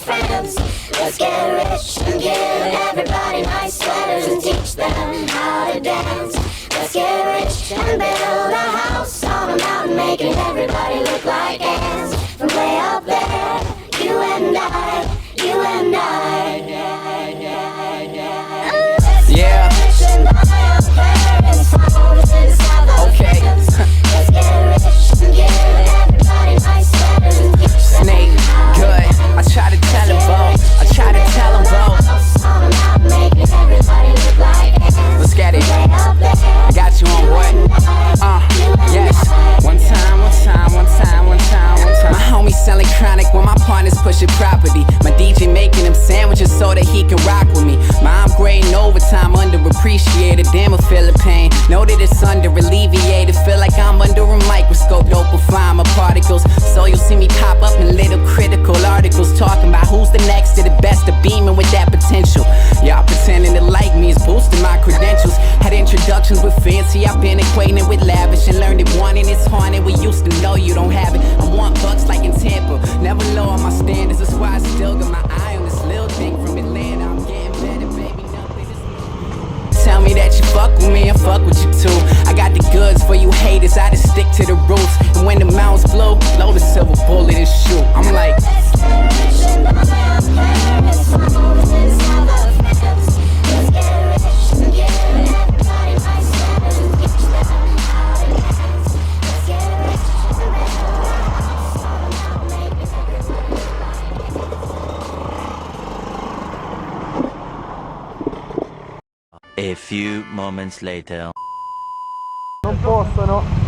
friends. Let's get rich and give everybody nice sweaters and teach them how to dance. Let's get rich and build a house on a mountain, making everybody look like ants. From way up there, you and I, you and I. Yeah. Okay. Let's get rich and give everybody nice sweaters and teach them Snake, good. I try to tell him, Bo. I try to tell him, Bo. Let's get it. I got you on board. Yes. One time. My homie selling chronic when my partners pushing property. My DJ making them sandwiches so that he can rock with me. My I'm grading overtime, underappreciated. Damn, I feel the pain. Know that it's under alleviated. Feel like I'm under a microscope. Dopify my particles. So you'll see me pop up in little critical articles talking about who's the next to the best of beaming with that potential. Y'all pretending to like me is boosting my credentials. Had introductions with fancy, I've been acquainted with lavish and learned that wanting is haunted. We used to know you don't have it. I want bucks like in Tampa. Never lower my standards. That's why I still got my eye on this little thing from Atlanta. I'm getting better, baby. Tell me that you fuck with me and fuck with you too. I got the goods for you haters. I just stick to the roots. And when the mountains blow, blow the silver bullet and shoot. I'm like. A few moments later. Non possono